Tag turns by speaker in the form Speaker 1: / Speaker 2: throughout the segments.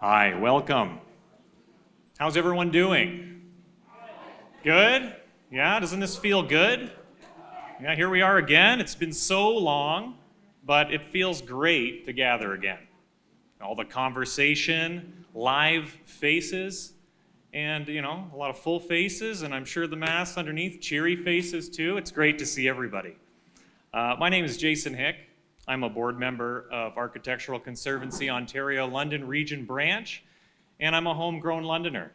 Speaker 1: Hi, welcome. How's everyone doing? Good? Yeah, doesn't this feel good? Yeah, here we are again. It's been so long, but it feels great to gather again. All the conversation, live faces, and a lot of full faces, and I'm sure the masks underneath, cheery faces too. It's great to see everybody. My name is Jason Hick. I'm a board member of Architectural Conservancy Ontario London Region Branch, and I'm a homegrown Londoner.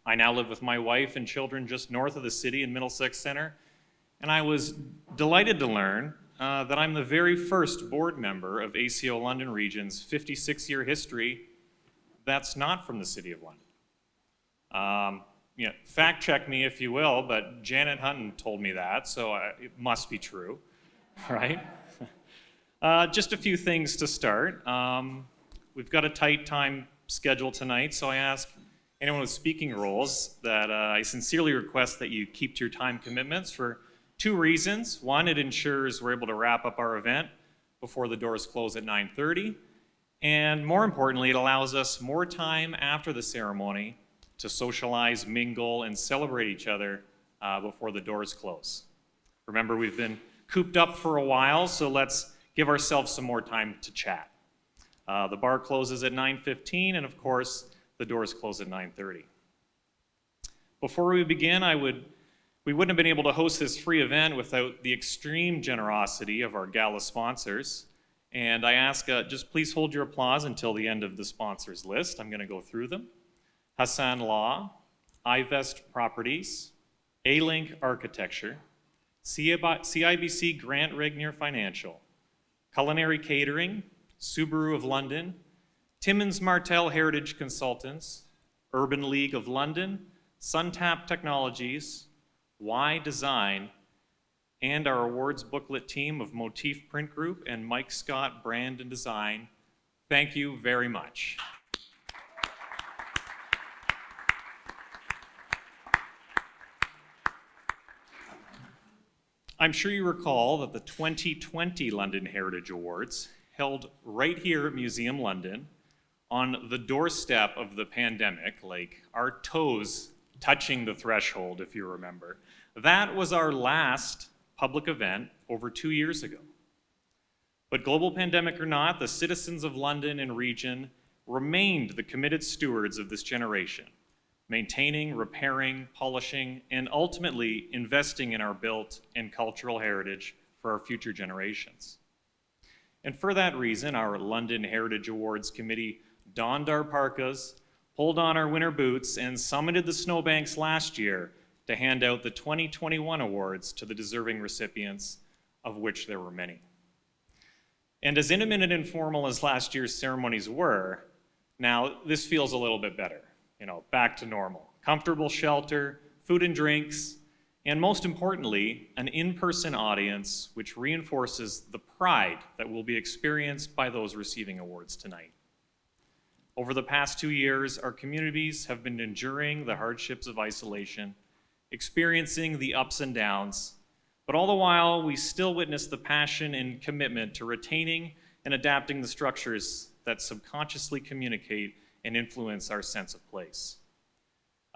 Speaker 1: I now live with my wife and children just north of the city in Middlesex Center, and I was delighted to learn that I'm the very first board member of ACO London Region's 56-year history that's not from the City of London. Fact check me if you will, but Janet Hunton told me that, so it must be true, right? Just a few things to start. We've got a tight time schedule tonight, so I ask anyone with speaking roles that I sincerely request that you keep to your time commitments for two reasons. One, it ensures we're able to wrap up our event before the doors close at 9:30, and more importantly, it allows us more time after the ceremony to socialize, mingle, and celebrate each other before the doors close. Remember, we've been cooped up for a while, so let's give ourselves some more time to chat. The bar closes at 9:15, and of course, the doors close at 9:30. Before we begin, we wouldn't have been able to host this free event without the extreme generosity of our gala sponsors. And I ask, just please hold your applause until the end of the sponsors list. I'm going to go through them. Hassan Law, iVest Properties, A-Link Architecture, CIBC Grant Regnier Financial, Culinary Catering, Subaru of London, Timmins Martell Heritage Consultants, Urban League of London, Suntap Technologies, Y Design, and our awards booklet team of Motif Print Group and Mike Scott Brand and Design. Thank you very much. I'm sure you recall that the 2020 London Heritage Awards, held right here at Museum London, on the doorstep of the pandemic, like our toes touching the threshold, if you remember. That was our last public event over 2 years ago. But global pandemic or not, the citizens of London and region remained the committed stewards of this generation, maintaining, repairing, polishing, and ultimately investing in our built and cultural heritage for our future generations. And for that reason, our London Heritage Awards Committee donned our parkas, pulled on our winter boots, and summited the snowbanks last year to hand out the 2021 awards to the deserving recipients, of which there were many. And as intimate and informal as last year's ceremonies were, now this feels a little bit better. Back to normal. Comfortable shelter, food and drinks, and most importantly, an in-person audience which reinforces the pride that will be experienced by those receiving awards tonight. Over the past 2 years, our communities have been enduring the hardships of isolation, experiencing the ups and downs, but all the while, we still witness the passion and commitment to retaining and adapting the structures that subconsciously communicate and influence our sense of place.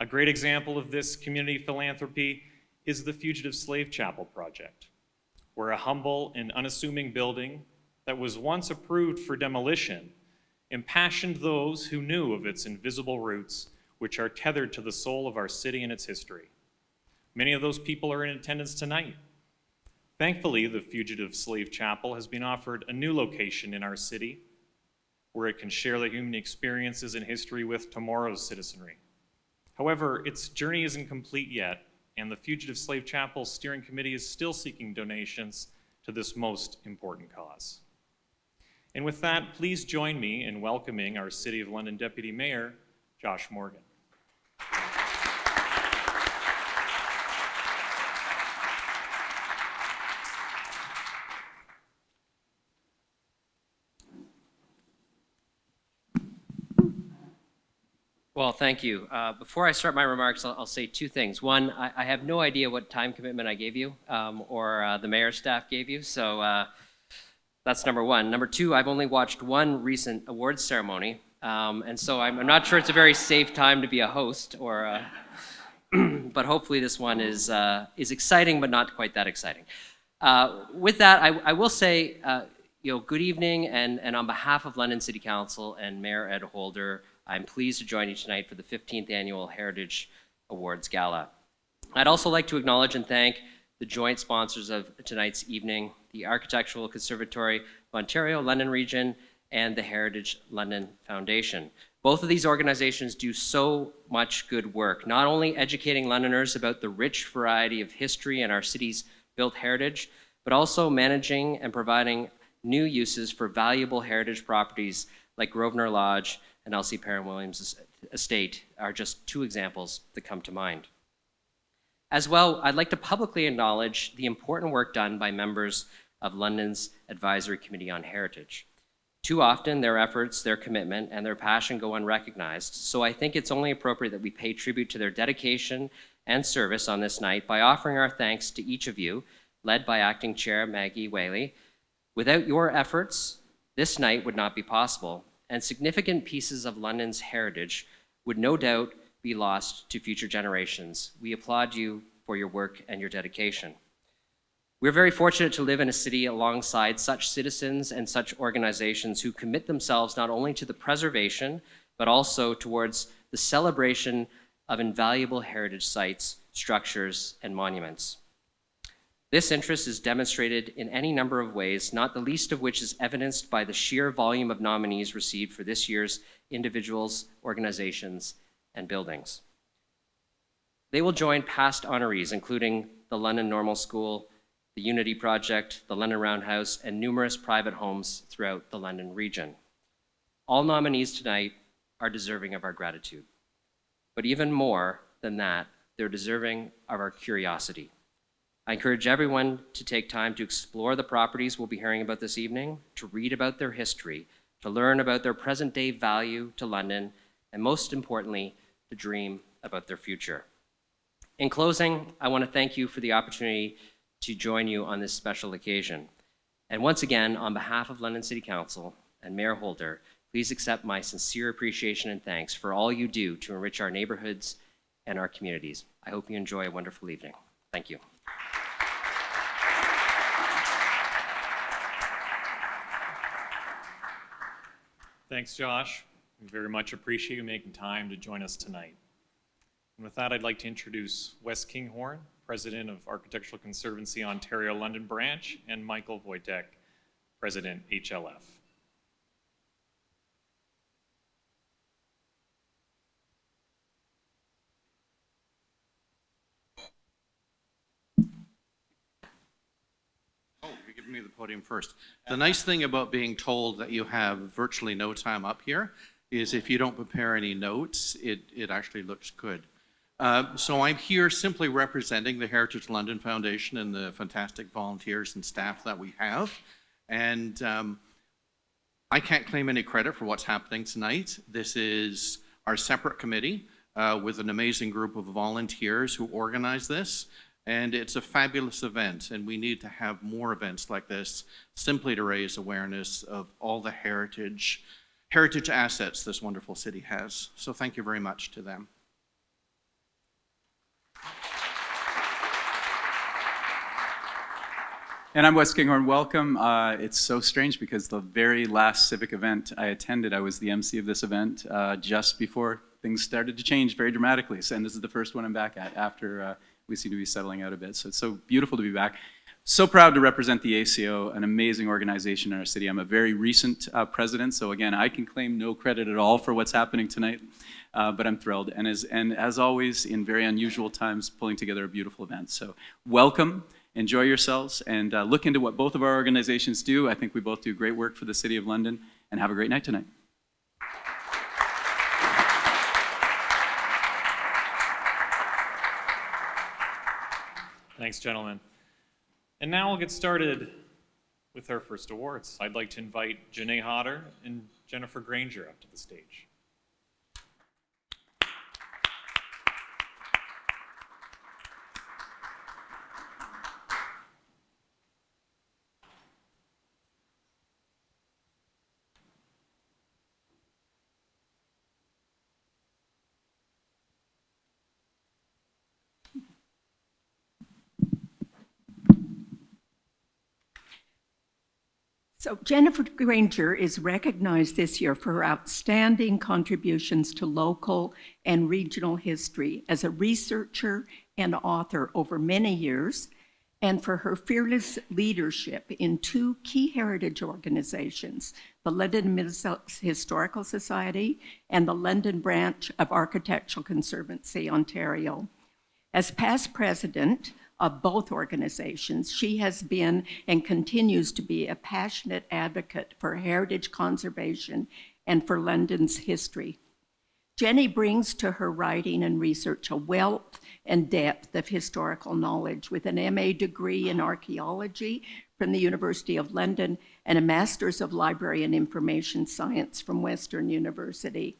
Speaker 1: A great example of this community philanthropy is the Fugitive Slave Chapel project, where a humble and unassuming building that was once approved for demolition impassioned those who knew of its invisible roots, which are tethered to the soul of our city and its history. Many of those people are in attendance tonight. Thankfully, the Fugitive Slave Chapel has been offered a new location in our city where it can share the human experiences and history with tomorrow's citizenry. However, its journey isn't complete yet, and the Fugitive Slave Chapel Steering Committee is still seeking donations to this most important cause. And with that, please join me in welcoming our City of London Deputy Mayor, Josh Morgan.
Speaker 2: Well, thank you. Before I start my remarks, I'll say two things. One, I have no idea what time commitment I gave you or the mayor's staff gave you, so that's number one. Number two, I've only watched one recent awards ceremony, And so I'm not sure it's a very safe time to be a host, or, but hopefully this one is exciting, but not quite that exciting. With that, I will say, good evening, and on behalf of London City Council and Mayor Ed Holder, I'm pleased to join you tonight for the 15th Annual Heritage Awards Gala. I'd also like to acknowledge and thank the joint sponsors of tonight's evening, the Architectural Conservatory of Ontario, London Region, and the Heritage London Foundation. Both of these organizations do so much good work, not only educating Londoners about the rich variety of history and our city's built heritage, but also managing and providing new uses for valuable heritage properties like Grosvenor Lodge and Elsie Perrin-Williams Estate are just two examples that come to mind. As well, I'd like to publicly acknowledge the important work done by members of London's Advisory Committee on Heritage. Too often, their efforts, their commitment, and their passion go unrecognized, so I think it's only appropriate that we pay tribute to their dedication and service on this night by offering our thanks to each of you, led by Acting Chair Maggie Whaley. Without your efforts, this night would not be possible, and significant pieces of London's heritage would no doubt be lost to future generations. We applaud you for your work and your dedication. We're very fortunate to live in a city alongside such citizens and such organizations who commit themselves not only to the preservation, but also towards the celebration of invaluable heritage sites, structures, and monuments. This interest is demonstrated in any number of ways, not the least of which is evidenced by the sheer volume of nominees received for this year's individuals, organizations, and buildings. They will join past honorees, including the London Normal School, the Unity Project, the London Roundhouse, and numerous private homes throughout the London region. All nominees tonight are deserving of our gratitude. But even more than that, they're deserving of our curiosity. I encourage everyone to take time to explore the properties we'll be hearing about this evening, to read about their history, to learn about their present-day value to London, and most importantly, to dream about their future. In closing, I want to thank you for the opportunity to join you on this special occasion. And once again, on behalf of London City Council and Mayor Holder, please accept my sincere appreciation and thanks for all you do to enrich our neighborhoods and our communities. I hope you enjoy a wonderful evening. Thank you.
Speaker 1: Thanks, Josh. We very much appreciate you making time to join us tonight. And with that, I'd like to introduce Wes Kinghorn, President of Architectural Conservancy Ontario London Branch, and Michael Wojtek, President, HLF.
Speaker 3: You're giving me the podium first. The nice thing about being told that you have virtually no time up here is if you don't prepare any notes, it actually looks good. So I'm here simply representing the Heritage London Foundation and the fantastic volunteers and staff that we have. And I can't claim any credit for what's happening tonight. This is our separate committee with an amazing group of volunteers who organize this. And it's a fabulous event, and we need to have more events like this simply to raise awareness of all the heritage assets this wonderful city has. So thank you very much to them.
Speaker 4: And I'm Wes Kinghorn. Welcome. It's so strange because the very last civic event I attended, I was the MC of this event just before things started to change very dramatically. And this is the first one I'm back at after we seem to be settling out a bit. So it's so beautiful to be back. So proud to represent the ACO, an amazing organization in our city. I'm a very recent president, so again, I can claim no credit at all for what's happening tonight, but I'm thrilled. And as always, in very unusual times, pulling together a beautiful event. So welcome, enjoy yourselves, and look into what both of our organizations do. I think we both do great work for the City of London, and have a great night tonight.
Speaker 1: Thanks, gentlemen. And now we'll get started with our first awards. I'd like to invite Janae Hodder and Jennifer Granger up to the stage.
Speaker 5: So Jennifer Granger is recognized this year for her outstanding contributions to local and regional history as a researcher and author over many years, and for her fearless leadership in two key heritage organizations, the London Middlesex Historical Society and the London branch of Architectural Conservancy, Ontario. As past president of both organizations, she has been and continues to be a passionate advocate for heritage conservation and for London's history. Jenny brings to her writing and research a wealth and depth of historical knowledge with an MA degree in archaeology from the University of London and a Master's of Library and Information Science from Western University.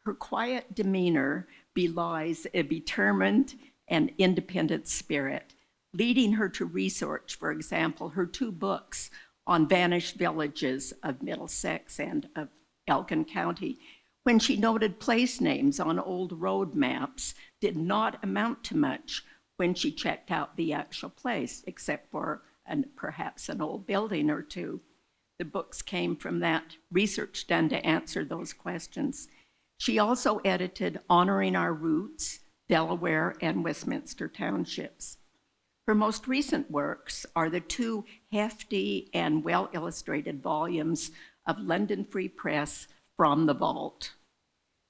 Speaker 5: Her quiet demeanor belies a determined and independent spirit, leading her to research, for example, her two books on vanished villages of Middlesex and of Elgin County, when she noted place names on old road maps did not amount to much when she checked out the actual place, except for perhaps an old building or two. The books came from that research done to answer those questions. She also edited Honoring Our Roots, Delaware and Westminster Townships. Her most recent works are the two hefty and well-illustrated volumes of London Free Press, From the Vault.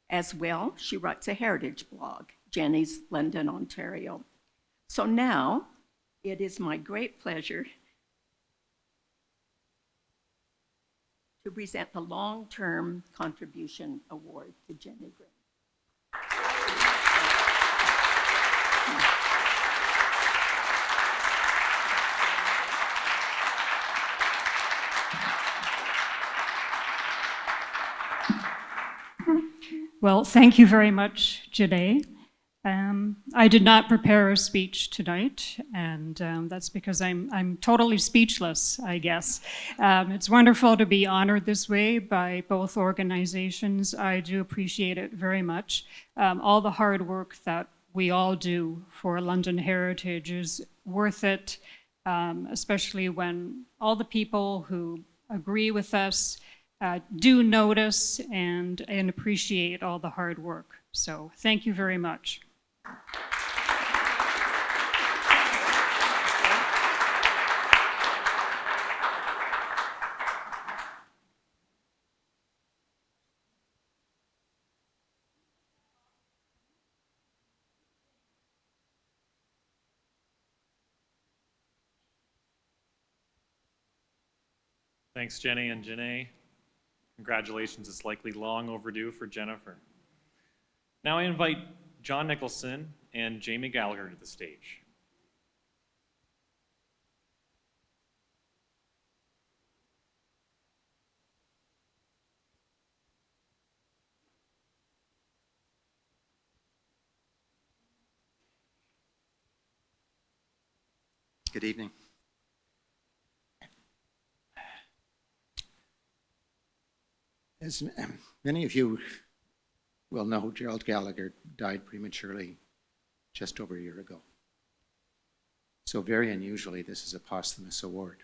Speaker 5: As well, she writes a heritage blog, Jenny's London, Ontario. So now, it is my great pleasure to present the Long-Term Contribution Award to Jenny Granger.
Speaker 6: Well, thank you very much, Janae. I did not prepare a speech tonight, and that's because I'm totally speechless, I guess. It's wonderful to be honored this way by both organizations. I do appreciate it very much. All the hard work that we all do for London Heritage is worth it, especially when all the people who agree with us do notice and appreciate all the hard work. So thank you very much.
Speaker 1: Thanks, Jenny and Janae. Congratulations, it's likely long overdue for Jennifer. Now I invite John Nicholson and Jamie Gallagher to the stage.
Speaker 7: Good evening. As many of you will know, Gerald Gallagher died prematurely just over a year ago. So very unusually, this is a posthumous award.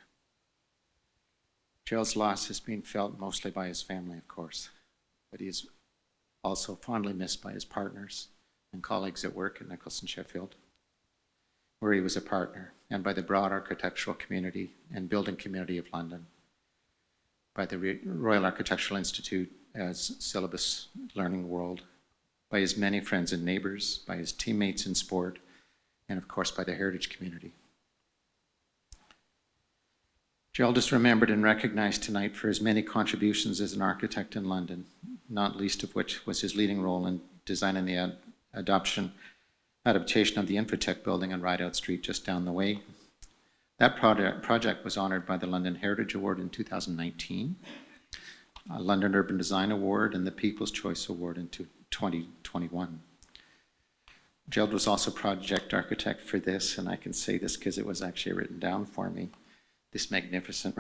Speaker 7: Gerald's loss has been felt mostly by his family, of course, but he is also fondly missed by his partners and colleagues at work at Nicholson Sheffield, where he was a partner, and by the broad architectural community and building community of London, by the Royal Architectural Institute as Syllabus Learning World, by his many friends and neighbors, by his teammates in sport, and of course by the heritage community. Gerald is remembered and recognized tonight for his many contributions as an architect in London, not least of which was his leading role in designing the adaptation of the Infotech building on Rideout Street just down the way. That project was honored by the London Heritage Award in 2019, a London Urban Design Award, and the People's Choice Award in 2021. Gerald was also project architect for this, and I can say this because it was actually written down for me, this magnificent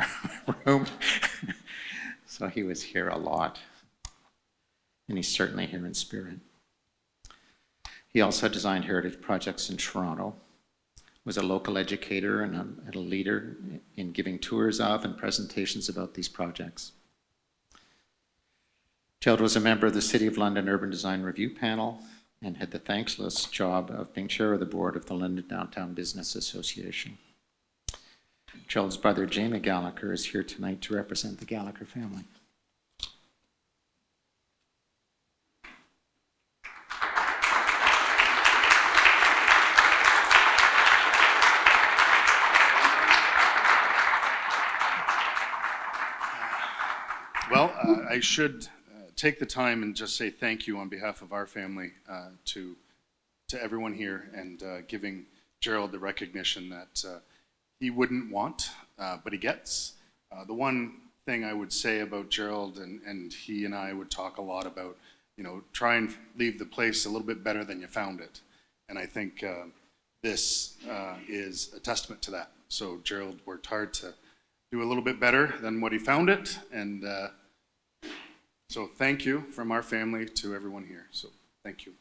Speaker 7: room. So he was here a lot, and he's certainly here in spirit. He also designed heritage projects in Toronto, was a local educator and a leader in giving tours of and presentations about these projects. Gerald was a member of the City of London Urban Design Review Panel and had the thankless job of being chair of the board of the London Downtown Business Association. Gerald's brother, Jamie Gallagher, is here tonight to represent the Gallagher family.
Speaker 8: Well, I should take the time and just say thank you on behalf of our family to everyone here, and giving Gerald the recognition that he wouldn't want, but he gets. The one thing I would say about Gerald, and he and I would talk a lot about, try and leave the place a little bit better than you found it. And I think this is a testament to that. So Gerald worked hard to do a little bit better than what he found it, and so thank you from our family to everyone here. So thank you.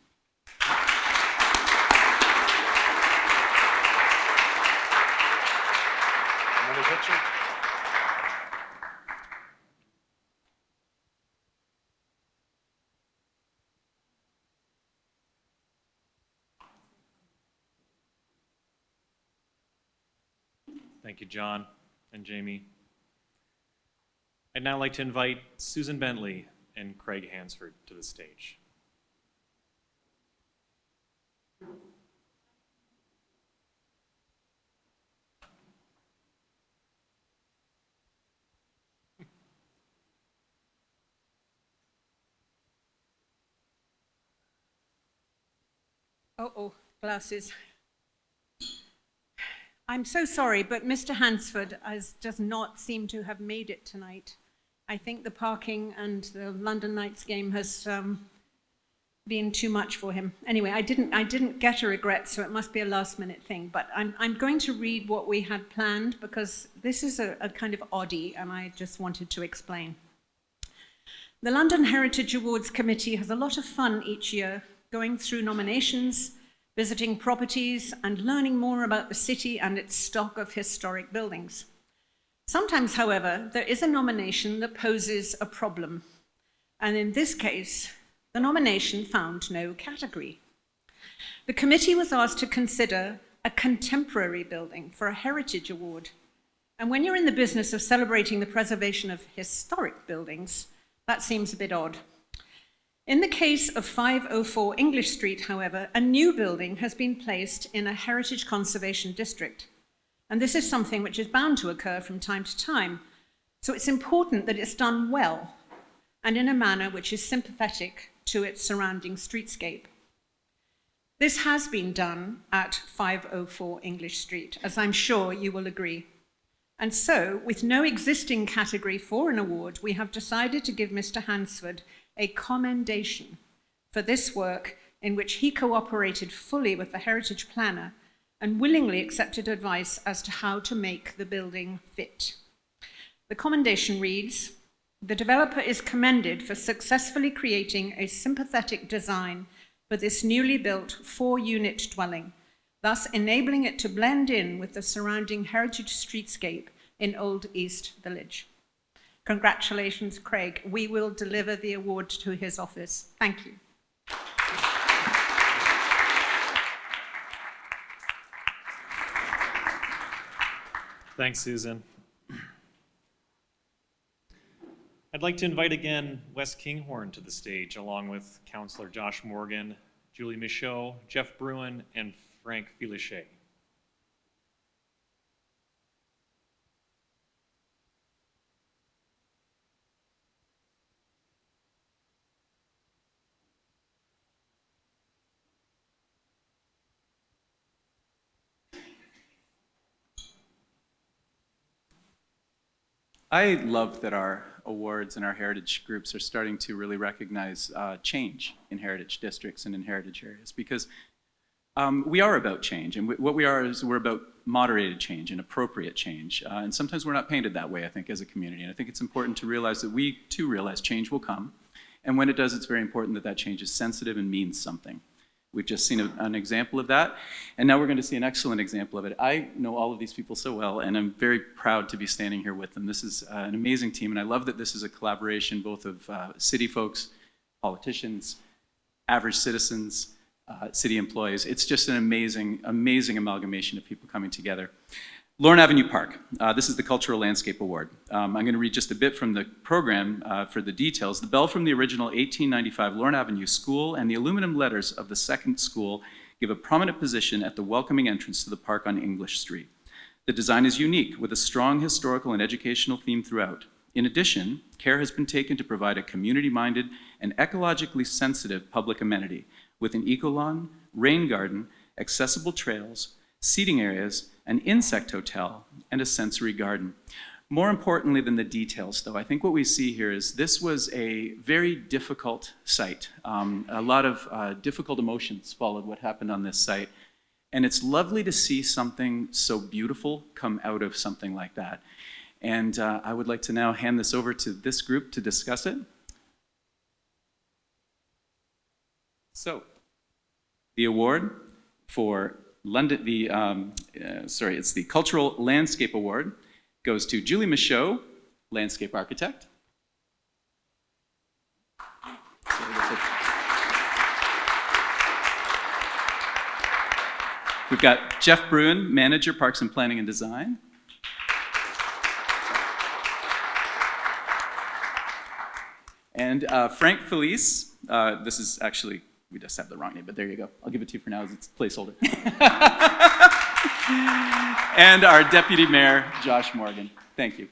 Speaker 8: Another picture?
Speaker 1: Thank you, John and Jamie. I'd now like to invite Susan Bentley and Craig Hansford to the stage.
Speaker 9: Oh, glasses. I'm so sorry, but Mr. Hansford does not seem to have made it tonight. I think the parking and the London Knights game has been too much for him. Anyway, I didn't get a regret, so it must be a last-minute thing. But I'm going to read what we had planned, because this is a kind of oddie, and I just wanted to explain. The London Heritage Awards Committee has a lot of fun each year, going through nominations, visiting properties, and learning more about the city and its stock of historic buildings. Sometimes, however, there is a nomination that poses a problem, and in this case, the nomination found no category. The committee was asked to consider a contemporary building for a heritage award, and when you're in the business of celebrating the preservation of historic buildings, that seems a bit odd. In the case of 504 English Street, however, a new building has been placed in a heritage conservation district. And this is something which is bound to occur from time to time. So it's important that it's done well and in a manner which is sympathetic to its surrounding streetscape. This has been done at 504 English Street, as I'm sure you will agree. And so, with no existing category for an award, we have decided to give Mr. Hansford a commendation for this work, in which he cooperated fully with the heritage planner and willingly accepted advice as to how to make the building fit. The commendation reads, "The developer is commended for successfully creating a sympathetic design for this newly built 4-unit dwelling, thus enabling it to blend in with the surrounding heritage streetscape in Old East Village." Congratulations, Craig. We will deliver the award to his office. Thank you.
Speaker 1: Thanks, Susan. I'd like to invite again Wes Kinghorn to the stage, along with Councillor Josh Morgan, Julie Michaud, Jeff Bruin, and Frank Filichet.
Speaker 4: I love that our awards and our heritage groups are starting to really recognize change in heritage districts and in heritage areas, because we are about change, and what we are is we're about moderated change and appropriate change, and sometimes we're not painted that way, I think, as a community, and I think it's important to realize that we too realize change will come, and when it does, it's very important that that change is sensitive and means something. We've just seen an example of that, and now we're going to see an excellent example of it. I know all of these people so well, and I'm very proud to be standing here with them. This is an amazing team, and I love that this is a collaboration both of city folks, politicians, average citizens, city employees. It's just an amazing, amazing amalgamation of people coming together. Lorne Avenue Park. This is the Cultural Landscape Award. I'm going to read just a bit from the program for the details. The bell from the original 1895 Lorne Avenue School and the aluminum letters of the second school give a prominent position at the welcoming entrance to the park on English Street. The design is unique, with a strong historical and educational theme throughout. In addition, care has been taken to provide a community-minded and ecologically sensitive public amenity with an eco-lawn, rain garden, accessible trails, seating areas, an insect hotel, and a sensory garden. More importantly than the details, though, I think what we see here is this was a very difficult site. A lot of difficult emotions followed what happened on this site. And it's lovely to see something so beautiful come out of something like that. And I would like to now hand this over to this group to discuss it. So, the award for London, it's the Cultural Landscape Award, goes to Julie Michaud, landscape architect. We've got Jeff Bruin, manager, Parks and Planning and Design. And Frank Felice, this is actually, we just have the wrong name, but there you go. I'll give it to you for now as it's a placeholder. And our Deputy Mayor, Josh Morgan. Thank you.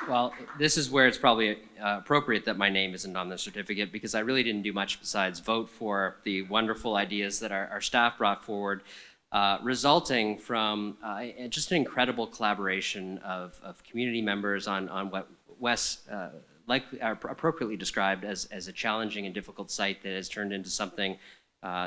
Speaker 2: Well, this is where it's probably appropriate that my name isn't on the certificate, because I really didn't do much besides vote for the wonderful ideas that our staff brought forward, resulting from just an incredible collaboration of community members on what Wes appropriately described as a challenging and difficult site that has turned into something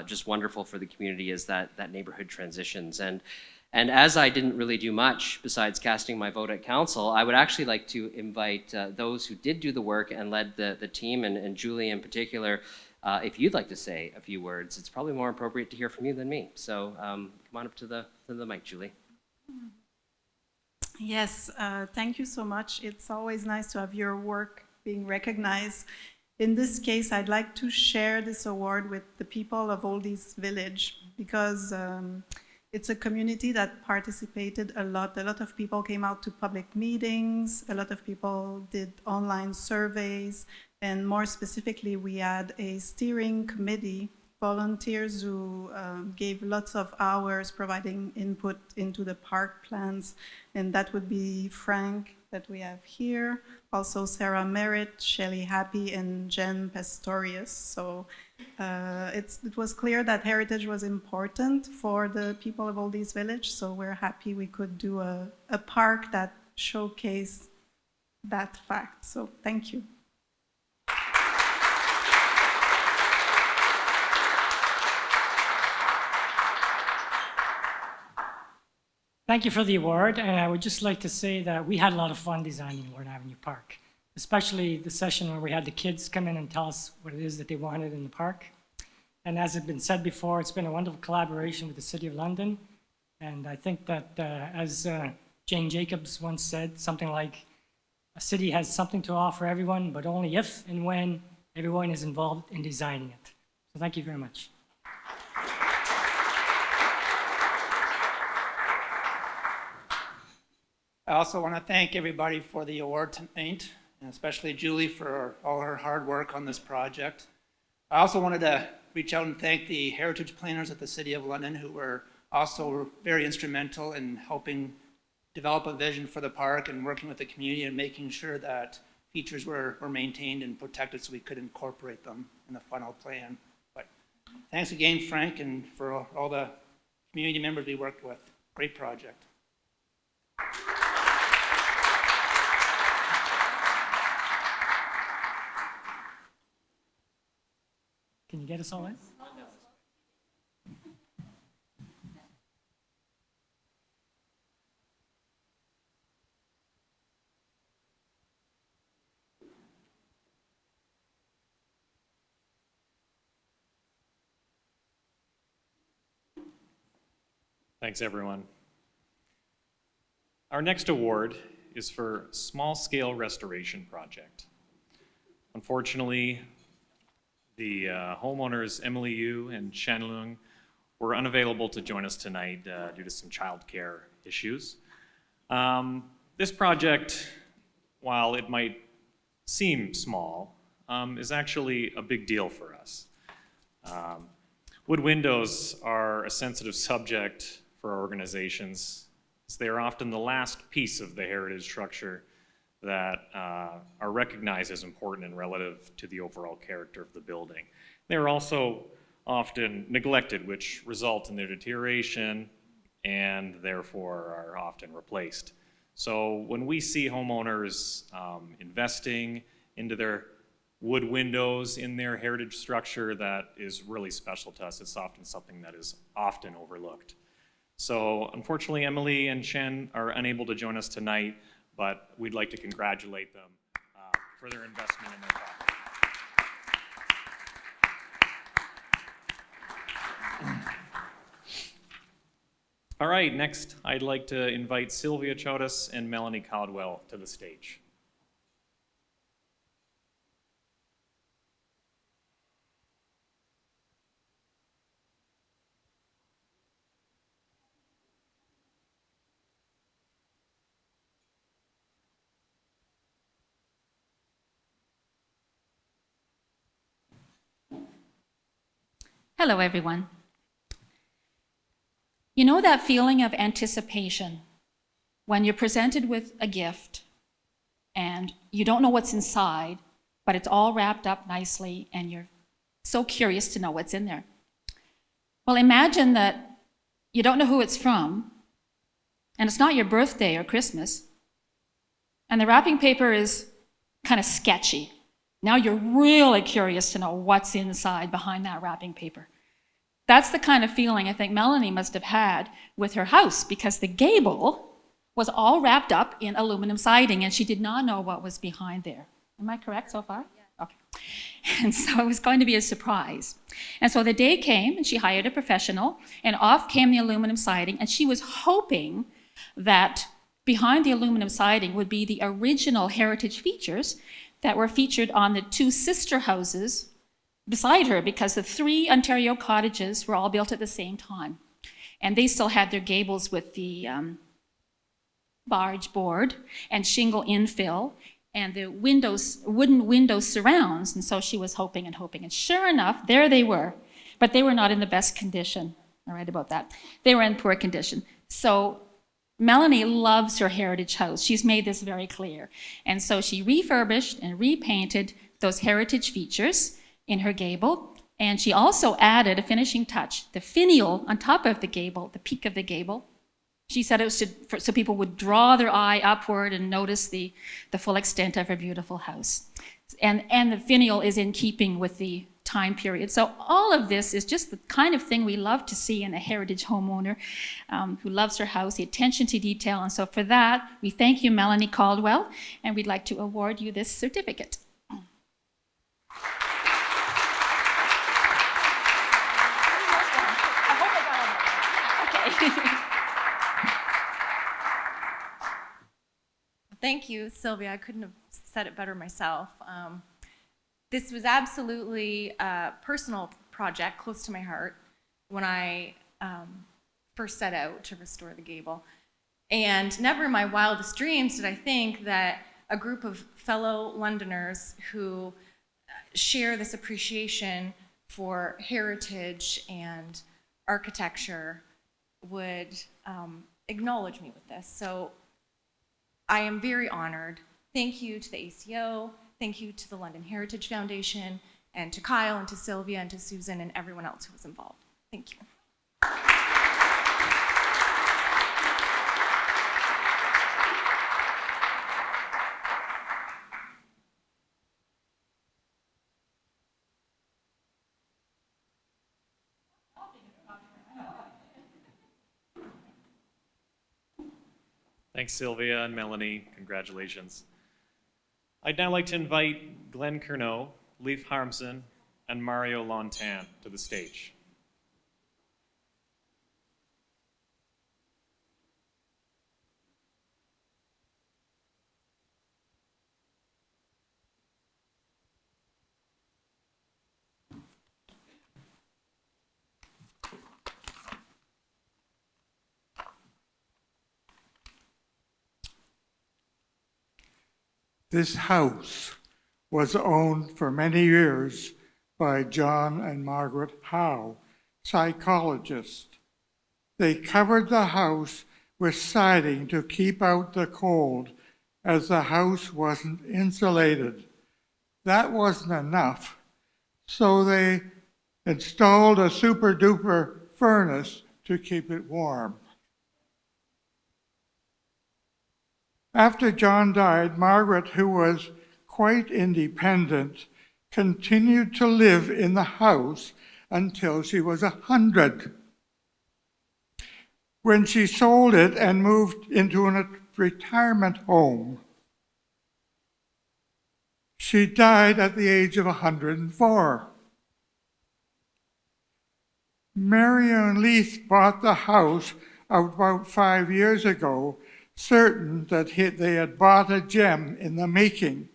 Speaker 2: just wonderful for the community as that neighborhood transitions. And as I didn't really do much besides casting my vote at council, I would actually like to invite those who did do the work and led the team, and Julie in particular, if you'd like to say a few words. It's probably more appropriate to hear from you than me. So come on up to the mic, Julie.
Speaker 10: Yes, thank you so much. It's always nice to have your work being recognized. In this case, I'd like to share this award with the people of Oldies Village, because it's a community that participated a lot. A lot of people came out to public meetings, a lot of people did online surveys, and more specifically, we had a steering committee, volunteers who gave lots of hours providing input into the park plans, and that would be Frank that we have here, also Sarah Merritt, Shelley Happy, and Jen Pastorius. So it was clear that heritage was important for the people of Oldies Village, so we're happy we could do a park that showcased that fact. So thank you.
Speaker 11: Thank you for the award, and I would just like to say that we had a lot of fun designing Lorne Avenue Park, especially the session where we had the kids come in and tell us what it is that they wanted in the park. And as has been said before, it's been a wonderful collaboration with the City of London, and I think that as Jane Jacobs once said, something like, a city has something to offer everyone, but only if and when everyone is involved in designing it. So thank you very much.
Speaker 12: I also want to thank everybody for the award tonight, and especially Julie for all her hard work on this project. I also wanted to reach out and thank the heritage planners at the City of London, who were also very instrumental in helping develop a vision for the park and working with the community and making sure that features were maintained and protected so we could incorporate them in the final plan. But thanks again, Frank, and for all the community members we worked with. Great project.
Speaker 11: Can you get us all in?
Speaker 1: Thanks, everyone. Our next award is for Small Scale Restoration Project. Unfortunately, the homeowners Emily Yu and Shen Lung were unavailable to join us tonight due to some childcare issues. This project, while it might seem small, is actually a big deal for us. Wood windows are a sensitive subject for our organizations, as they are often the last piece of the heritage structure that are recognized as important and relative to the overall character of the building. They are also often neglected, which result in their deterioration and therefore are often replaced. So when we see homeowners investing into their wood windows in their heritage structure, that is really special to us. It's often something that is often overlooked. So unfortunately, Emily and Shen are unable to join us tonight, but we'd like to congratulate them for their investment in their property. All right, next I'd like to invite Sylvia Chodas and Melanie Caldwell to the stage.
Speaker 13: Hello, everyone. You know that feeling of anticipation when you're presented with a gift and you don't know what's inside, but it's all wrapped up nicely and you're so curious to know what's in there? Well, imagine that you don't know who it's from and it's not your birthday or Christmas, and the wrapping paper is kind of sketchy. Now you're really curious to know what's inside behind that wrapping paper. That's the kind of feeling I think Melanie must have had with her house, because the gable was all wrapped up in aluminum siding and she did not know what was behind there. Am I correct so far? Yeah. Okay. And so it was going to be a surprise. And so the day came and she hired a professional and off came the aluminum siding, and she was hoping that behind the aluminum siding would be the original heritage features that were featured on the two sister houses beside her, because the 3 Ontario cottages were all built at the same time. And they still had their gables with the barge board and shingle infill and the windows, wooden window surrounds. And so she was hoping and hoping. And sure enough, there they were. But they were not in the best condition. All right about that. They were in poor condition. So Melanie loves her heritage house. She's made this very clear. And so she refurbished and repainted those heritage features in her gable, and she also added a finishing touch, the finial on top of the gable, the peak of the gable. She said it was so people would draw their eye upward and notice the full extent of her beautiful house. And the finial is in keeping with the time period. So all of this is just the kind of thing we love to see in a heritage homeowner who loves her house, the attention to detail. And so for that, we thank you, Melanie Caldwell, and we'd like to award you this certificate.
Speaker 14: Thank you, Sylvia. I couldn't have said it better myself. This was absolutely a personal project close to my heart when I first set out to restore the gable. And never in my wildest dreams did I think that a group of fellow Londoners who share this appreciation for heritage and architecture would acknowledge me with this. So I am very honored. Thank you to the ACO, thank you to the London Heritage Foundation, and to Kyle and to Sylvia and to Susan and everyone else who was involved. Thank you.
Speaker 1: Thanks, Sylvia and Melanie. Congratulations. I'd now like to invite Glenn Curnow, Leif Harmson, and Mario Lontan to the stage.
Speaker 15: This house was owned for many years by John and Margaret Howe, psychologists. They covered the house with siding to keep out the cold, as the house wasn't insulated. That wasn't enough, so they installed a super-duper furnace to keep it warm. After John died, Margaret, who was quite independent, continued to live in the house until she was 100. When she sold it and moved into a retirement home, she died at the age of 104. Marion Leith bought the house about 5 years ago, certain that they had bought a gem in the making.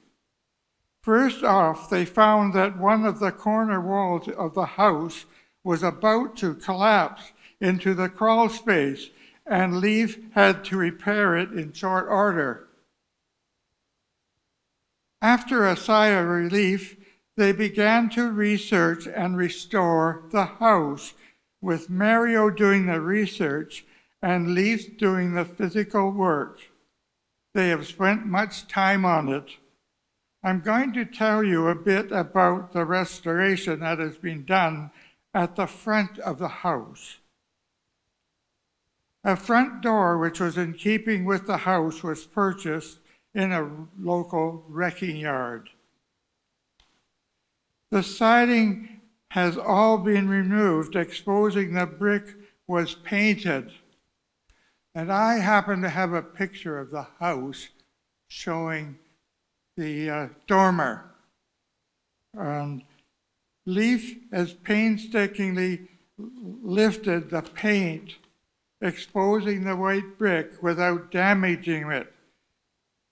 Speaker 15: First off, they found that one of the corner walls of the house was about to collapse into the crawl space, and Leith had to repair it in short order. After a sigh of relief, they began to research and restore the house, with Mario doing the research and Leith doing the physical work. They have spent much time on it. I'm going to tell you a bit about the restoration that has been done at the front of the house. A front door, which was in keeping with the house, was purchased in a local wrecking yard. The siding has all been removed, exposing the brick was painted. And I happen to have a picture of the house showing the dormer. And Leith has painstakingly lifted the paint, exposing the white brick without damaging it.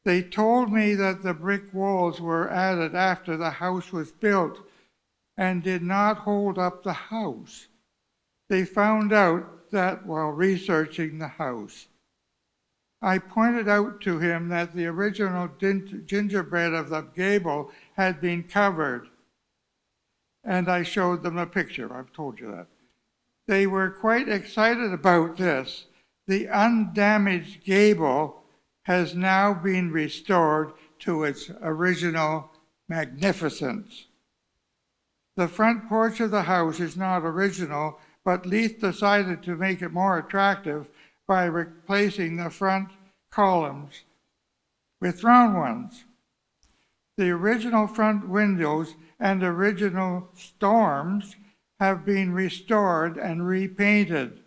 Speaker 15: They told me that the brick walls were added after the house was built and did not hold up the house. They found out that while researching the house. I pointed out to him that the original gingerbread of the gable had been covered, and I showed them a picture. I've told you that. They were quite excited about this. The undamaged gable has now been restored to its original magnificence. The front porch of the house is not original, but Leith decided to make it more attractive by replacing the front columns with round ones. The original front windows and original storms have been restored and repainted,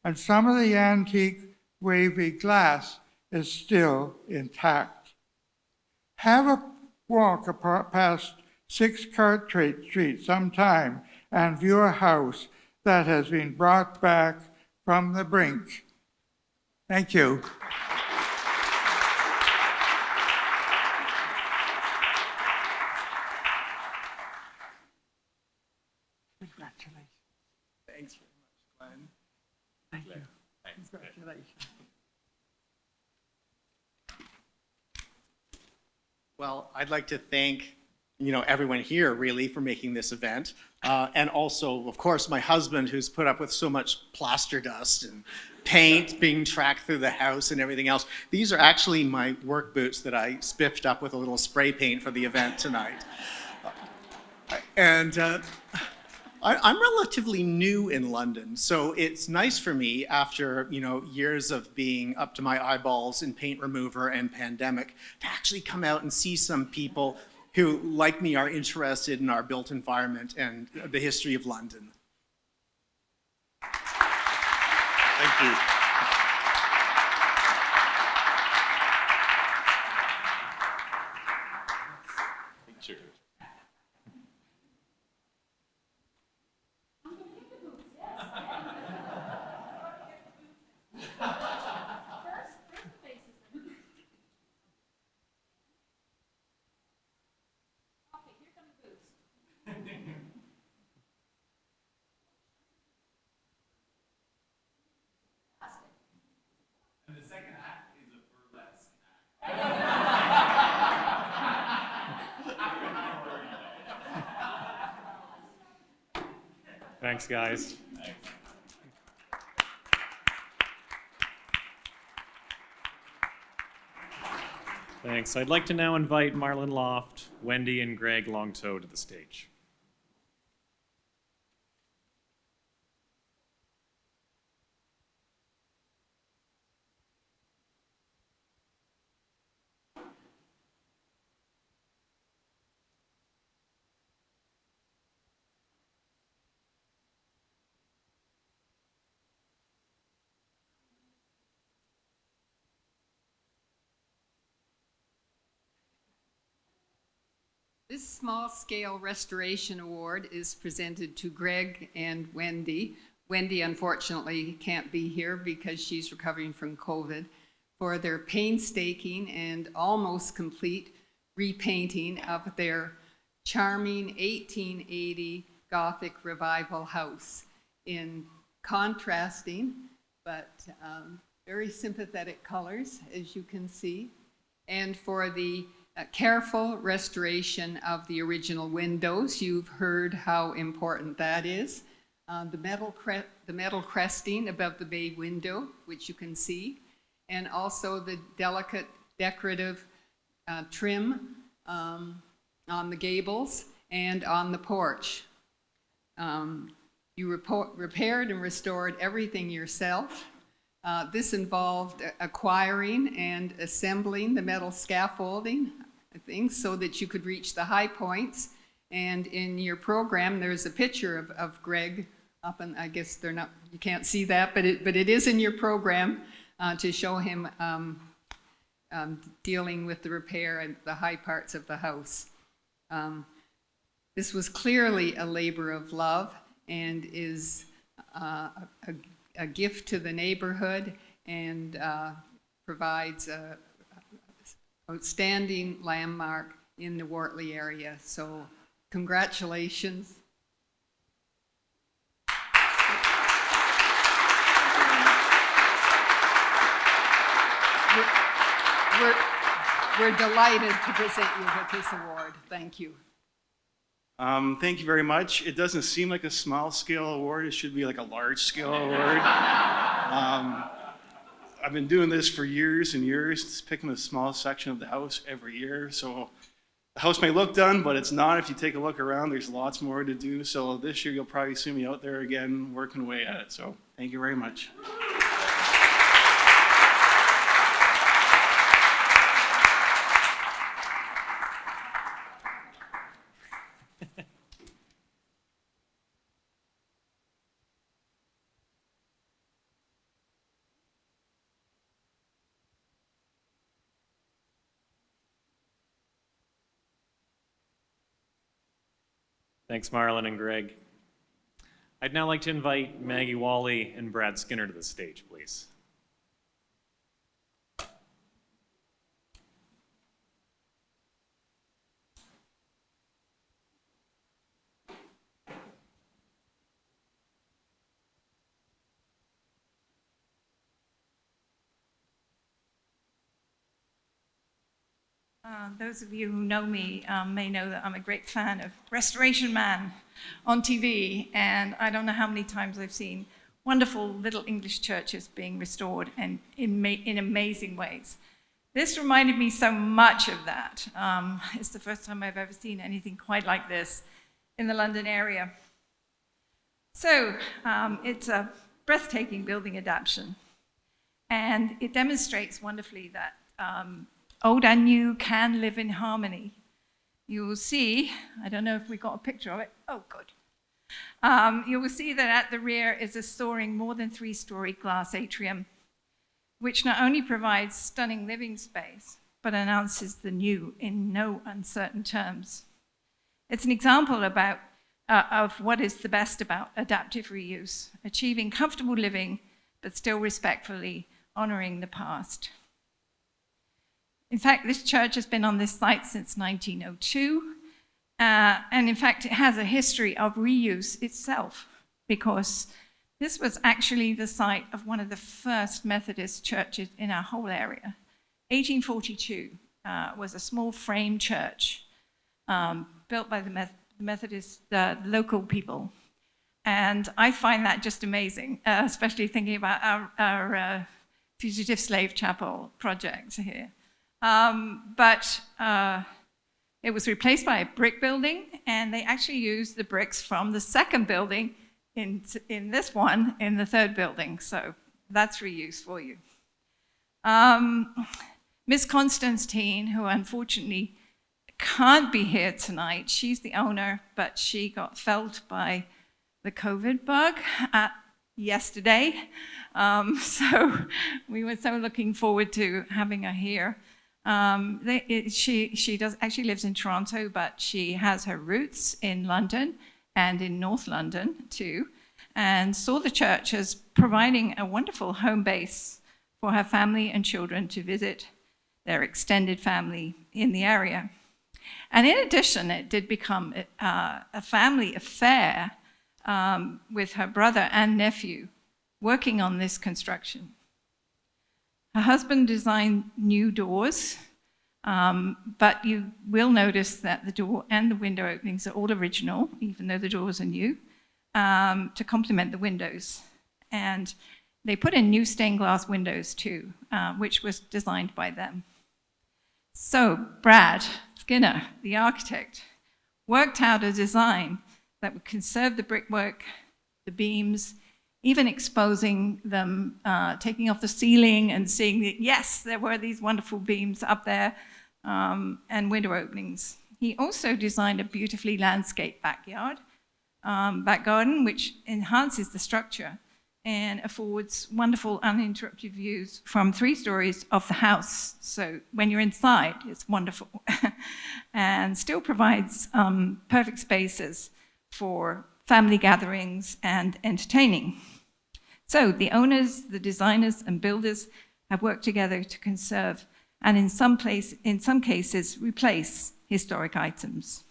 Speaker 15: and some of the antique wavy glass is still intact. Have a walk past 6 Cartwright Street sometime and view a house that has been brought back from the brink. Thank you.
Speaker 12: Congratulations. Thanks very much, Glenn.
Speaker 15: Thank you.
Speaker 12: Thanks.
Speaker 15: Congratulations.
Speaker 16: Well, I'd like to thank everyone here really for making this event. And also, of course, my husband who's put up with so much plaster dust and paint being tracked through the house and everything else. These are actually my work boots that I spiffed up with a little spray paint for the event tonight. And I'm relatively new in London, so it's nice for me after years of being up to my eyeballs in paint remover and pandemic to actually come out and see some people who, like me, are interested in our built environment and the history of London.
Speaker 8: Thank you. Cheers.
Speaker 1: And the second act is a burlesque act. Thanks, guys. Thanks. I'd like to now invite Marlon Loft, Wendy, and Greg Longtoe to the stage.
Speaker 17: This small-scale restoration award is presented to Greg and Wendy. Wendy unfortunately can't be here because she's recovering from COVID, for their painstaking and almost complete repainting of their charming 1880 Gothic Revival house in contrasting but very sympathetic colors, as you can see, and for the careful restoration of the original windows. You've heard how important that is. The metal cresting above the bay window, which you can see, and also the delicate decorative trim on the gables and on the porch. You repaired and restored everything yourself. This involved acquiring and assembling the metal scaffolding, I think, so that you could reach the high points. And in your program, there's a picture of Greg up, and I guess they're not, you can't see that, but it is in your program to show him dealing with the repair and the high parts of the house. This was clearly a labor of love and is a gift to the neighborhood, and provides an outstanding landmark in the Wortley area. So congratulations. We're delighted to present you with this award. Thank you.
Speaker 18: Thank you very much. It doesn't seem like a small scale award. It should be like a large scale award. I've been doing this for years and years, just picking a small section of the house every year. So the house may look done, but it's not. If you take a look around, there's lots more to do. So this year you'll probably see me out there again working away at it. So thank you very much.
Speaker 1: Thanks, Marlon and Greg. I'd now like to invite Maggie Wally and Brad Skinner to the stage, please.
Speaker 19: Those of you who know me may know that I'm a great fan of Restoration Man on TV, and I don't know how many times I've seen wonderful little English churches being restored and in amazing ways. This reminded me so much of that. It's the first time I've ever seen anything quite like this in the London area. So it's a breathtaking building adaptation, and it demonstrates wonderfully that old and new can live in harmony. You will see, I don't know if we got a picture of it. Oh, good. You will see that at the rear is a soaring, more than 3-story glass atrium, which not only provides stunning living space, but announces the new in no uncertain terms. It's an example of what is the best about adaptive reuse, achieving comfortable living, but still respectfully honoring the past. In fact, this church has been on this site since 1902, and in fact, it has a history of reuse itself, because this was actually the site of one of the first Methodist churches in our whole area. 1842 was a small frame church built by the Methodist local people, And I find that just amazing, especially thinking about our Fugitive Slave Chapel project here. But it was replaced by a brick building, and they actually used the bricks from the second building in this one, in the third building. So that's reuse for you. Miss Constantine, who unfortunately can't be here tonight, she's the owner, but she got felled by the COVID bug yesterday. So we were so looking forward to having her here. She actually lives in Toronto, but she has her roots in London and in North London too, and saw the church as providing a wonderful home base for her family and children to visit their extended family in the area. And in addition, it did become a family affair with her brother and nephew working on this construction. Her husband designed new doors, but you will notice that the door and the window openings are all original, even though the doors are new, to complement the windows. And they put in new stained glass windows too, which was designed by them. So Brad Skinner, the architect, worked out a design that would conserve the brickwork, the beams, even exposing them, taking off the ceiling and seeing that, yes, there were these wonderful beams up there and window openings. He also designed a beautifully landscaped back garden, which enhances the structure and affords wonderful uninterrupted views from 3 stories of the house. So when you're inside, it's wonderful. And still provides perfect spaces for family gatherings and entertaining. So the owners, the designers, and builders have worked together to conserve and in some cases replace historic items.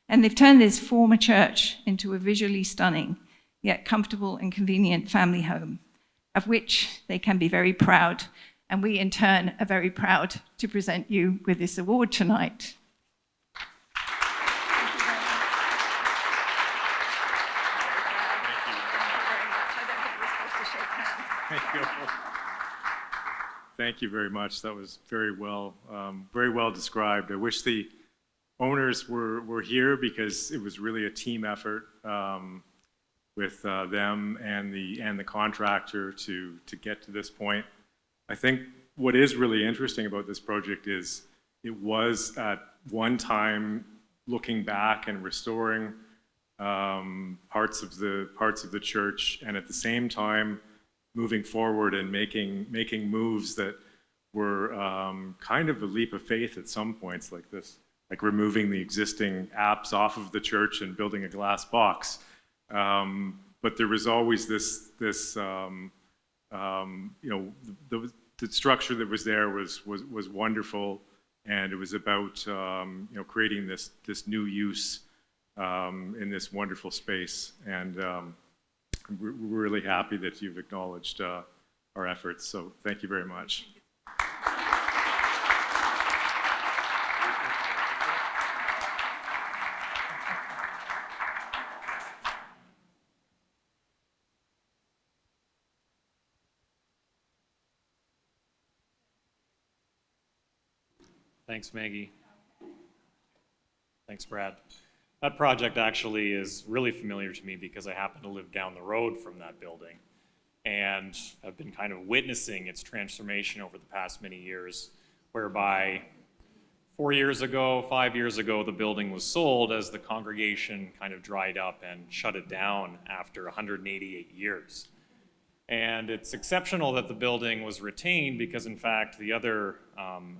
Speaker 19: And they've turned this former church into a visually stunning yet comfortable and convenient family home, of which they can be very proud. And we in turn are very proud to present you with this award tonight.
Speaker 20: Thank you very much. That was very well described. I wish the owners were here because it was really a team effort with them and the contractor to get to this point. I think what is really interesting about this project is it was at one time looking back and restoring parts of the church, and at the same time moving forward and making moves that were kind of a leap of faith at some points, like this, like removing the existing apse off of the church and building a glass box. But there was always this you know, the structure that was there was wonderful, and it was about you know, creating this new use in this wonderful space. And we're really happy that you've acknowledged our efforts. So thank you very much.
Speaker 1: Thanks, Maggie. Thanks, Brad. That project actually is really familiar to me because I happen to live down the road from that building and have been kind of witnessing its transformation over the past many years, whereby 4 years ago, 5 years ago, the building was sold as the congregation kind of dried up and shut it down after 188 years. And it's exceptional that the building was retained because, in fact, the other,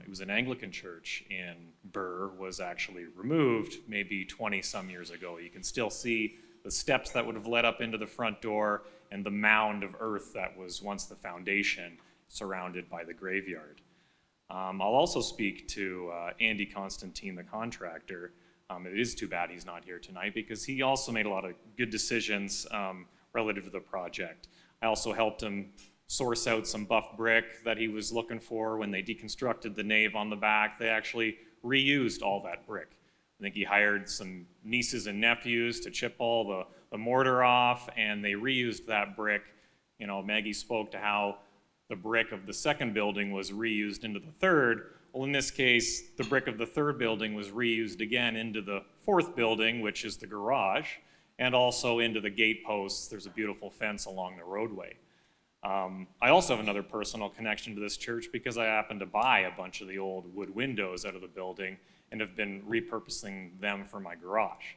Speaker 1: it was an Anglican church in Burr, was actually removed maybe 20-some years ago. You can still see the steps that would have led up into the front door and the mound of earth that was once the foundation surrounded by the graveyard. I'll also speak to Andy Constantine, the contractor. It is too bad he's not here tonight because he also made a lot of good decisions relative to the project. I also helped him source out some buff brick that he was looking for when they deconstructed the nave on the back. They actually reused all that brick, I think he hired some nieces and nephews to chip all the mortar off, and they reused that brick. You know, Maggie spoke to how the brick of the second building was reused into the third. Well, in this case, the brick of the third building was reused again into the fourth building, which is the garage, and also into the gate posts. There's a beautiful fence along the roadway. I also have another personal connection to this church because I happened to buy a bunch of the old wood windows out of the building and have been repurposing them for my garage.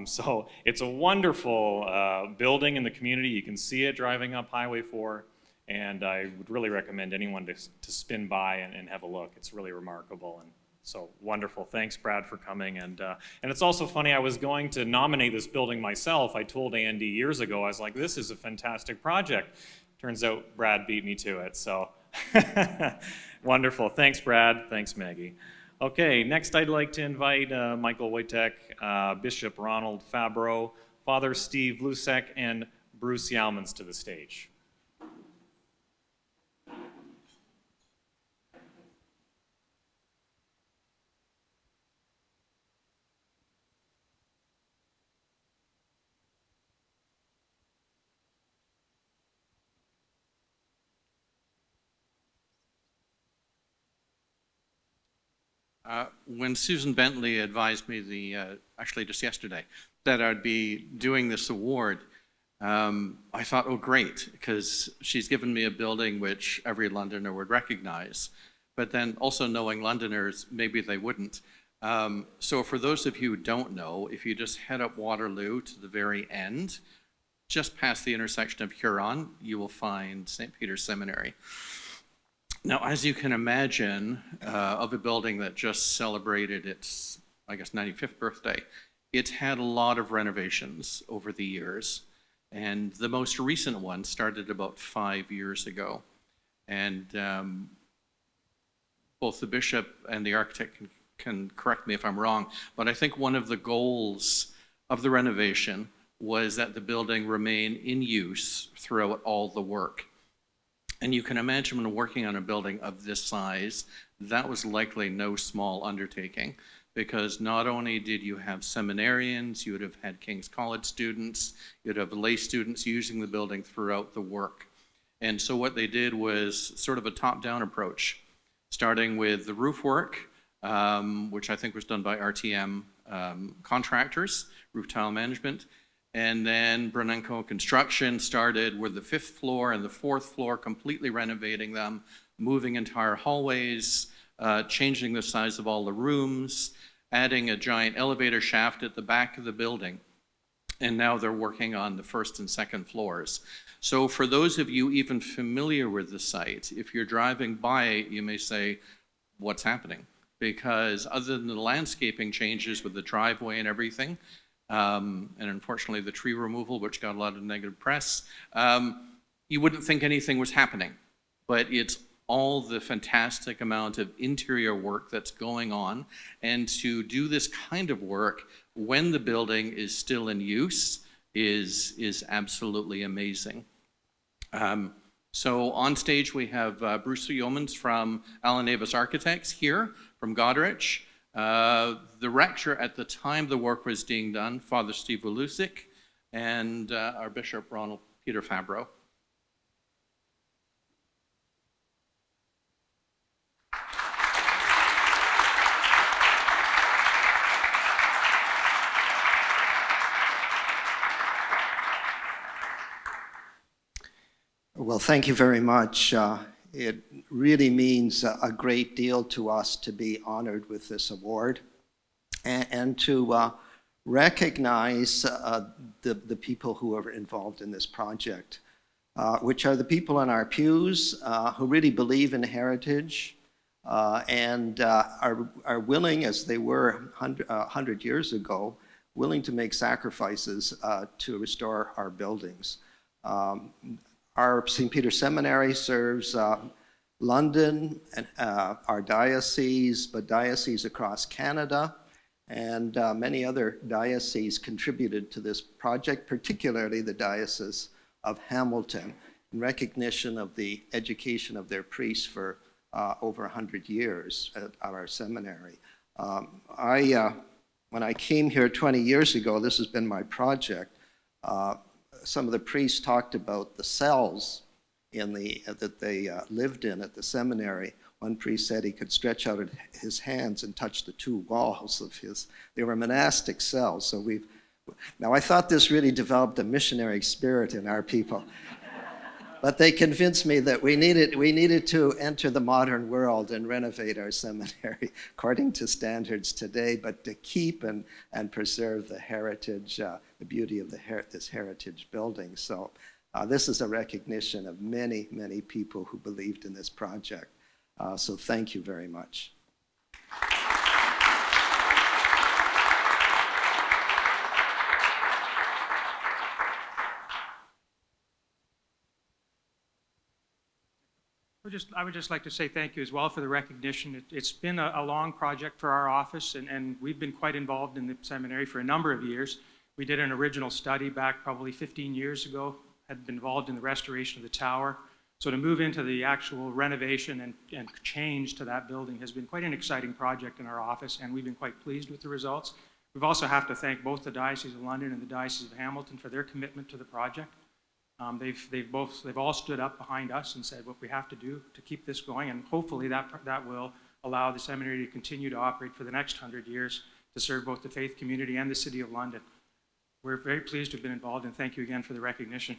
Speaker 1: So it's a wonderful building in the community. You can see it driving up Highway 4, and I would really recommend anyone to spin by and have a look. It's really remarkable and so wonderful. Thanks, Brad, for coming. And it's also funny, I was going to nominate this building myself. I told Andy years ago, I was like, this is a fantastic project. Turns out Brad beat me to it, so wonderful. Thanks, Brad. Thanks, Maggie. Okay, next I'd like to invite Michael Wojtek, Bishop Ronald Fabro, Father Steve Lusek, and Bruce Yalmans to the stage.
Speaker 3: When Susan Bentley advised me actually just yesterday, that I'd be doing this award, I thought, oh great, because she's given me a building which every Londoner would recognize, but then also knowing Londoners, maybe they wouldn't. So for those of you who don't know, if you just head up Waterloo to the very end, just past the intersection of Huron, you will find St. Peter's Seminary. Now, as you can imagine, of a building that just celebrated its, I guess, 95th birthday, it's had a lot of renovations over the years. And the most recent one started about 5 years ago. And both the bishop and the architect can correct me if I'm wrong, but I think one of the goals of the renovation was that the building remain in use throughout all the work. And you can imagine when working on a building of this size, that was likely no small undertaking, because not only did you have seminarians, you would have had King's College students, you'd have lay students using the building throughout the work. And so what they did was sort of a top-down approach, starting with the roof work, which I think was done by RTM contractors, roof tile management. And then Brunenko Construction started with the 5th floor and the 4th floor, completely renovating them, moving entire hallways, changing the size of all the rooms, adding a giant elevator shaft at the back of the building. And now they're working on the 1st and 2nd floors. So for those of you even familiar with the site, if you're driving by it, you may say, what's happening? Because other than the landscaping changes with the driveway and everything, and unfortunately the tree removal, which got a lot of negative press, you wouldn't think anything was happening. But it's all the fantastic amount of interior work that's going on. And to do this kind of work when the building is still in use is absolutely amazing. So on stage we have Bruce Yeomans from Alan Davis Architects here from Goderich. The rector at the time the work was being done, Father Steve Lusek, and our Bishop Ronald Peter Fabro.
Speaker 21: Well, thank you very much. It really means a great deal to us to be honored with this award and to recognize the people who are involved in this project, which are the people in our pews who really believe in heritage and are willing, as they were 100 years ago, willing to make sacrifices to restore our buildings. Our St. Peter's Seminary serves London, and our diocese, but dioceses across Canada, and many other dioceses contributed to this project, particularly the Diocese of Hamilton, in recognition of the education of their priests for over 100 years at our seminary. I when I came here 20 years ago, this has been my project, some of the priests talked about the cells that they lived in at the seminary. One priest said he could stretch out his hands and touch the two walls of they were monastic cells. So now I thought this really developed a missionary spirit in our people. But they convinced me that we needed to enter the modern world and renovate our seminary according to standards today, but to keep and preserve the heritage, the beauty of this heritage building. So this is a recognition of many, many people who believed in this project. So thank you very much.
Speaker 5: I would just like to say thank you as well for the recognition. It's been a long project for our office, and we've been quite involved in the seminary for a number of years. We did an original study back probably 15 years ago, had been involved in the restoration of the tower. So to move into the actual renovation and change to that building has been quite an exciting project in our office, and we've been quite pleased with the results. We've also have to thank both the Diocese of London and the Diocese of Hamilton for their commitment to the project. They've all stood up behind us and said what we have to do to keep this going, and hopefully that will allow the seminary to continue to operate for the next 100 years to serve both the faith community and the City of London. We're very pleased to have been involved, and thank you again for the recognition.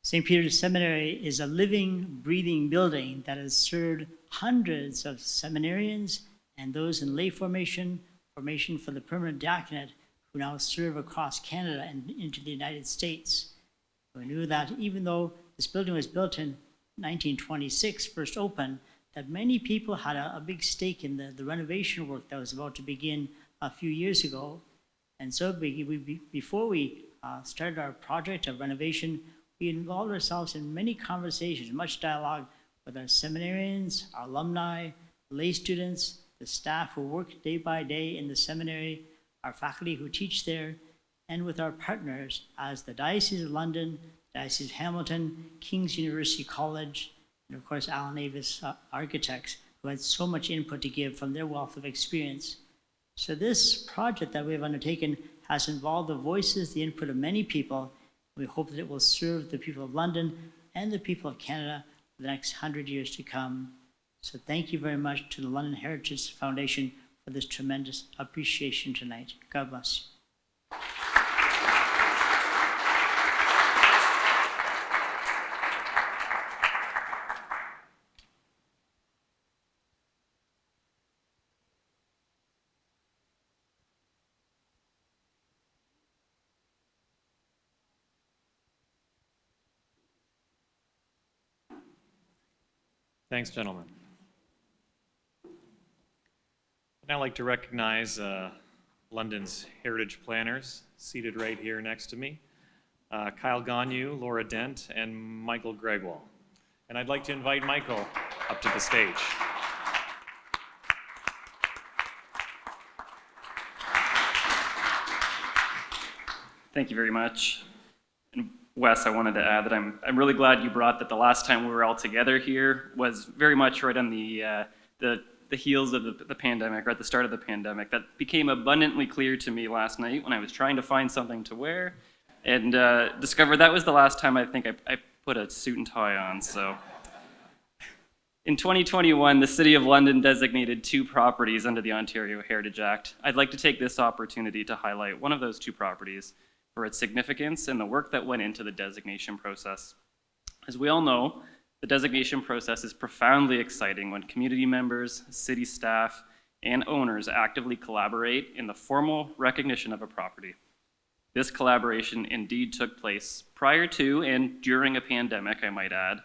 Speaker 22: St. Peter's Seminary is a living, breathing building that has served hundreds of seminarians and those in lay formation for the permanent diaconate who now serve across Canada and into the United States. We knew that even though this building was built in 1926, first opened, that many people had a big stake in the renovation work that was about to begin a few years ago. And so before we started our project of renovation, we involved ourselves in many conversations, much dialogue with our seminarians, our alumni, lay students, the staff who work day by day in the seminary, our faculty who teach there, and with our partners as the Diocese of London, Diocese of Hamilton, King's University College, and of course Alan Avis Architects, who had so much input to give from their wealth of experience. So this project that we have undertaken has involved the voices, the input of many people. We hope that it will serve the people of London and the people of Canada for the next 100 years to come. So thank you very much to the London Heritage Foundation for this tremendous appreciation tonight. God bless you.
Speaker 1: Thanks, gentlemen. I'd now like to recognize London's heritage planners seated right here next to me, Kyle Gagnon, Laura Dent, and Michael Gregwall. And I'd like to invite Michael up to the stage.
Speaker 23: Thank you very much. And Wes, I wanted to add that I'm really glad you brought that the last time we were all together here was very much right on the heels of the pandemic, or at the start of the pandemic. That became abundantly clear to me last night when I was trying to find something to wear and discovered that was the last time I think I put a suit and tie on. So in 2021, the City of London designated 2 properties under the Ontario Heritage Act. I'd like to take this opportunity to highlight one of those 2 properties for its significance and the work that went into the designation process. As we all know, the designation process is profoundly exciting when community members, city staff, and owners actively collaborate in the formal recognition of a property. This collaboration indeed took place prior to and during a pandemic, I might add,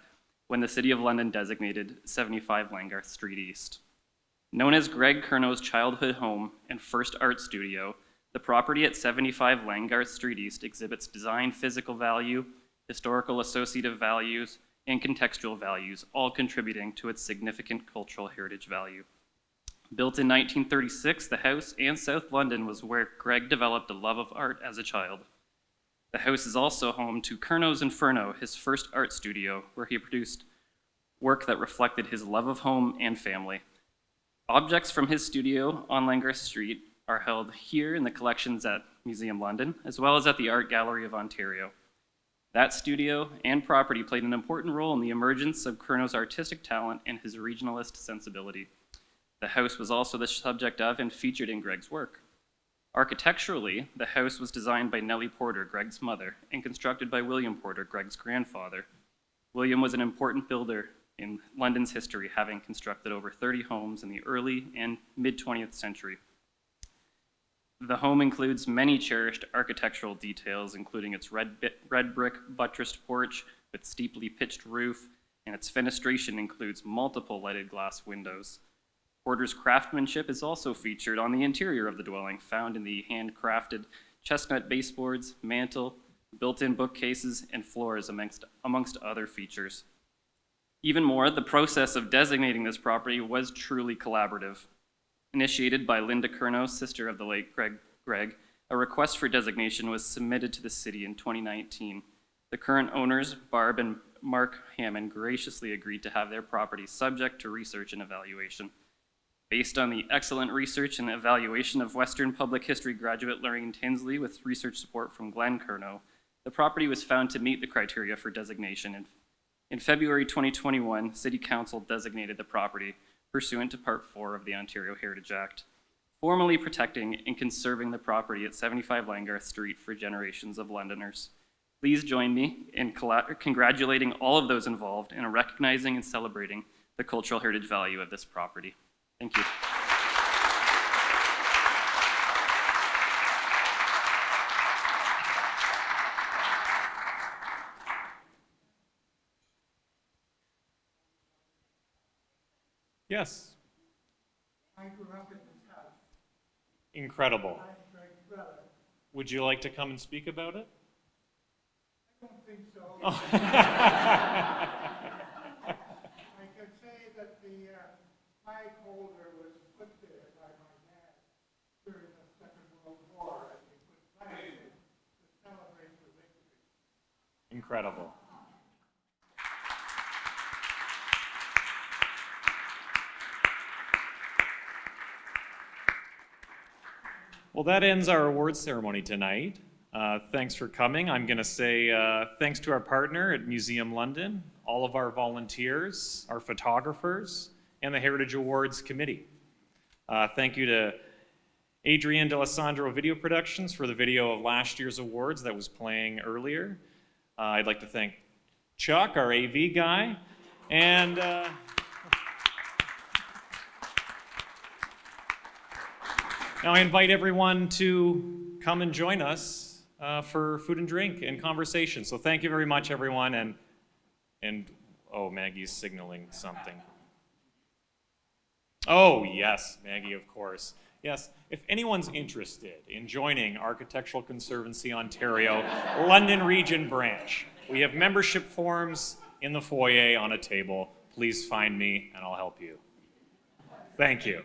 Speaker 23: when the City of London designated 75 Langarth Street East. Known as Greg Curnow's childhood home and first art studio, the property at 75 Langarth Street East exhibits design physical value, historical associative values, and contextual values, all contributing to its significant cultural heritage value. Built in 1936, the house and South London was where Greg developed a love of art as a child. The house is also home to Curnow's Inferno, his first art studio, where he produced work that reflected his love of home and family. Objects from his studio on Langworth Street are held here in the collections at Museum London, as well as at the Art Gallery of Ontario. That studio and property played an important role in the emergence of Curno's artistic talent and his regionalist sensibility. The house was also the subject of and featured in Greg's work. Architecturally, the house was designed by Nellie Porter, Greg's mother, and constructed by William Porter, Greg's grandfather. William was an important builder in London's history, having constructed over 30 homes in the early and mid-20th century. The home includes many cherished architectural details, including its red brick buttressed porch with steeply pitched roof, and its fenestration includes multiple lighted glass windows. Porter's craftsmanship is also featured on the interior of the dwelling, found in the handcrafted chestnut baseboards, mantel, built-in bookcases, and floors, amongst other features. Even more, the process of designating this property was truly collaborative. Initiated by Linda Curno, sister of the late Greg, a request for designation was submitted to the city in 2019. The current owners, Barb and Mark Hammond, graciously agreed to have their property subject to research and evaluation. Based on the excellent research and evaluation of Western Public History graduate Lorraine Tinsley with research support from Glenn Curno, the property was found to meet the criteria for designation. In February 2021, City Council designated the property pursuant to Part 4 of the Ontario Heritage Act, formally protecting and conserving the property at 75 Langworth Street for generations of Londoners. Please join me in congratulating all of those involved and recognizing and celebrating the cultural heritage value of this property. Thank you.
Speaker 1: Yes.
Speaker 15: I grew up in this house.
Speaker 1: Incredible.
Speaker 15: I'm Greg's brother.
Speaker 1: Would you like to come and speak about it?
Speaker 15: I don't think so.
Speaker 1: Oh.
Speaker 15: I can say that the flag holder was put there by my dad during the Second World War, and we put flags in to celebrate the victory.
Speaker 1: Incredible. Well, that ends our awards ceremony tonight. Thanks for coming. I'm going to say thanks to our partner at Museum London, all of our volunteers, our photographers, and the Heritage Awards Committee. Thank you to Adrian D'Alessandro Video Productions for the video of last year's awards that was playing earlier. I'd like to thank Chuck, our AV guy, and now I invite everyone to come and join us for food and drink and conversation. So thank you very much, everyone. And oh, Maggie's signaling something. Oh, yes, Maggie, of course. Yes, if anyone's interested in joining Architectural Conservancy Ontario, London Region Branch, we have membership forms in the foyer on a table. Please find me and I'll help you. Thank you.